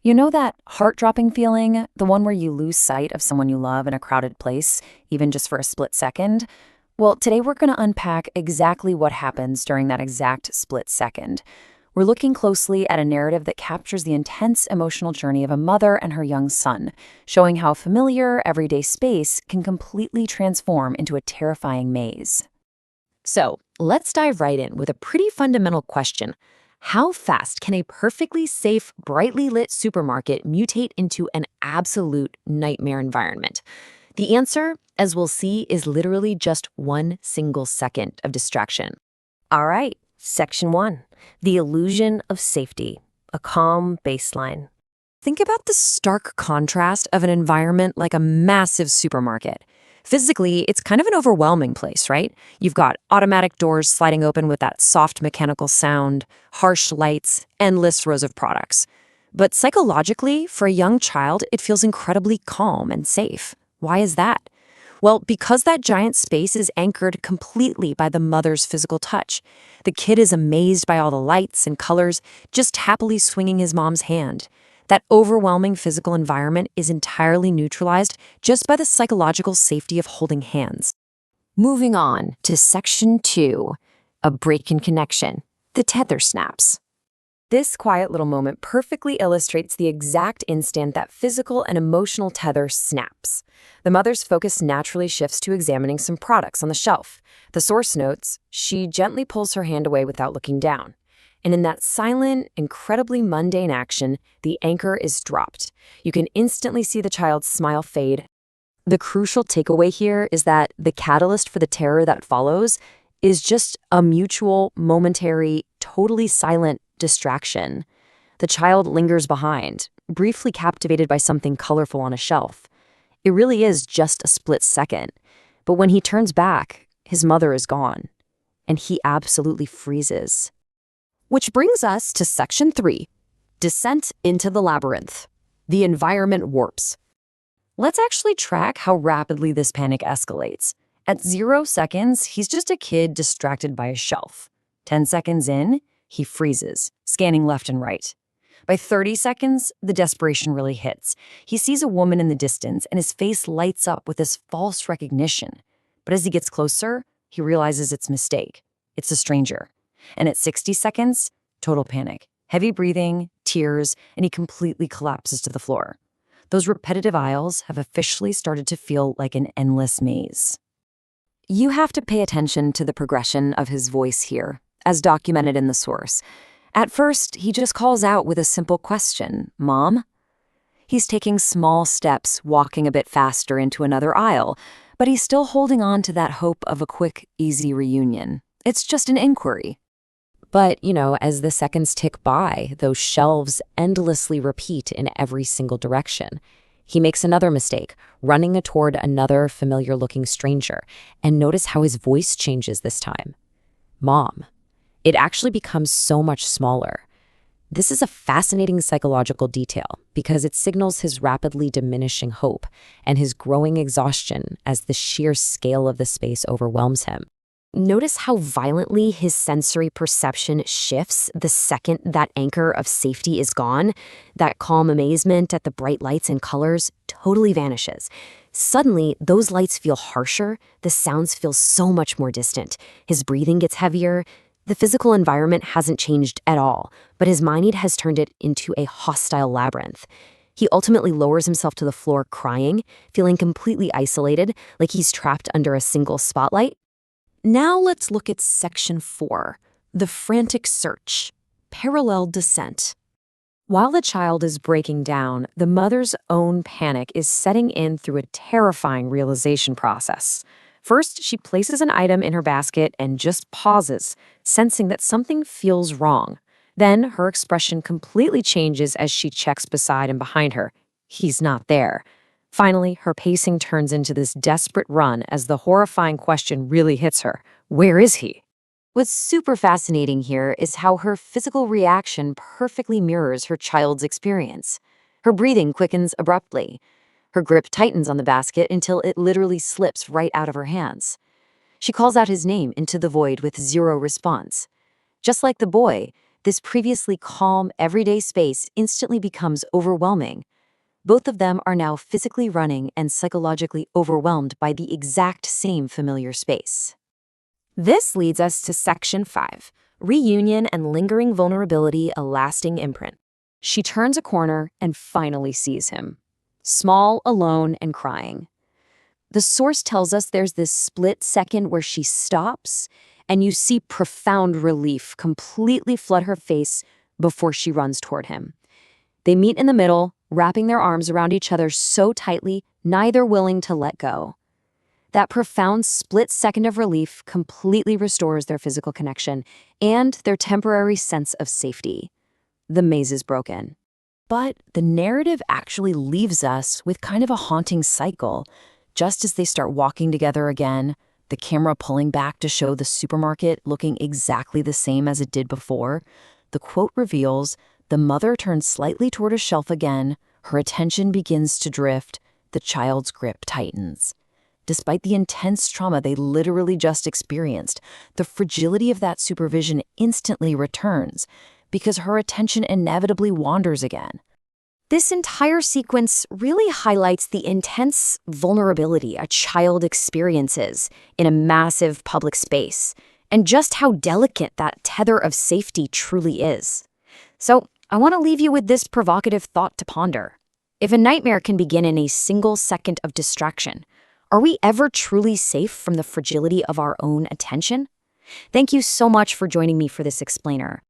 You know that heart-dropping feeling, the one where you lose sight of someone you love in a crowded place, even just for a split second? Well, today we're going to unpack exactly what happens during that exact split second. We're looking closely at a narrative that captures the intense emotional journey of a mother and her young son, showing how familiar, everyday space can completely transform into a terrifying maze. So let's dive right in with a pretty fundamental question. How fast can a perfectly safe, brightly lit supermarket mutate into an absolute nightmare environment? The answer, as we'll see, is literally just one single second of distraction. All right, Section 1, the illusion of safety, a calm baseline. Think about the stark contrast of an environment like a massive supermarket. Physically, it's kind of an overwhelming place, right? You've got automatic doors sliding open with that soft mechanical sound, harsh lights, endless rows of products. But psychologically, for a young child, it feels incredibly calm and safe. Why is that? Well, because that giant space is anchored completely by the mother's physical touch. The kid is amazed by all the lights and colors, just happily swinging his mom's hand. That overwhelming physical environment is entirely neutralized just by the psychological safety of holding hands. Moving on to Section 2, a break in connection. The tether snaps. This quiet little moment perfectly illustrates the exact instant that physical and emotional tether snaps. The mother's focus naturally shifts to examining some products on the shelf. The source notes, she gently pulls her hand away without looking down. And in that silent, incredibly mundane action, the anchor is dropped. You can instantly see the child's smile fade. The crucial takeaway here is that the catalyst for the terror that follows is just a mutual, momentary, totally silent distraction. The child lingers behind, briefly captivated by something colorful on a shelf. It really is just a split second. But when he turns back, his mother is gone, and he absolutely freezes. Which brings us to Section 3, descent into the labyrinth. The environment warps. Let's actually track how rapidly this panic escalates. At 0 seconds, he's just a kid distracted by a shelf. 10 seconds in, he freezes, scanning left and right. By 30 seconds, the desperation really hits. He sees a woman in the distance, and his face lights up with this false recognition. But as he gets closer, he realizes it's a mistake. It's a stranger. And at 60 seconds, total panic, heavy breathing, tears, and he completely collapses to the floor. Those repetitive aisles have officially started to feel like an endless maze. You have to pay attention to the progression of his voice here, as documented in the source. At first, he just calls out with a simple question, "Mom?" He's taking small steps, walking a bit faster into another aisle, but he's still holding on to that hope of a quick, easy reunion. It's just an inquiry. But, as the seconds tick by, those shelves endlessly repeat in every single direction. He makes another mistake, running toward another familiar-looking stranger, and notice how his voice changes this time. Mom. It actually becomes so much smaller. This is a fascinating psychological detail because it signals his rapidly diminishing hope and his growing exhaustion as the sheer scale of the space overwhelms him. Notice how violently his sensory perception shifts the second that anchor of safety is gone. That calm amazement at the bright lights and colors totally vanishes. Suddenly, those lights feel harsher, the sounds feel so much more distant. His breathing gets heavier. The physical environment hasn't changed at all, but his mind has turned it into a hostile labyrinth. He ultimately lowers himself to the floor crying, feeling completely isolated, like he's trapped under a single spotlight. Now let's look at Section 4, the frantic search, parallel descent. While the child is breaking down, the mother's own panic is setting in through a terrifying realization process. First, she places an item in her basket and just pauses, sensing that something feels wrong. Then her expression completely changes as she checks beside and behind her. He's not there. Finally, her pacing turns into this desperate run as the horrifying question really hits her. Where is he? What's super fascinating here is how her physical reaction perfectly mirrors her child's experience. Her breathing quickens abruptly. Her grip tightens on the basket until it literally slips right out of her hands. She calls out his name into the void with zero response. Just like the boy, This previously calm, everyday space instantly becomes overwhelming. Both of them are now physically running and psychologically overwhelmed by the exact same familiar space. This leads us to Section 5, Reunion and Lingering Vulnerability, a Lasting Imprint. She turns a corner and finally sees him. Small, alone, and crying. The source tells us there's this split second where she stops, and you see profound relief completely flood her face before she runs toward him. They meet in the middle, wrapping their arms around each other so tightly, neither willing to let go. That profound split second of relief completely restores their physical connection and their temporary sense of safety. The maze is broken. But the narrative actually leaves us with kind of a haunting cycle. Just as they start walking together again, the camera pulling back to show the supermarket looking exactly the same as it did before, the quote reveals, the mother turns slightly toward a shelf again, her attention begins to drift, the child's grip tightens. Despite the intense trauma they literally just experienced, the fragility of that supervision instantly returns because her attention inevitably wanders again. This entire sequence really highlights the intense vulnerability a child experiences in a massive public space, and just how delicate that tether of safety truly is. So, I want to leave you with this provocative thought to ponder. If a nightmare can begin in a single second of distraction, are we ever truly safe from the fragility of our own attention? Thank you so much for joining me for this explainer.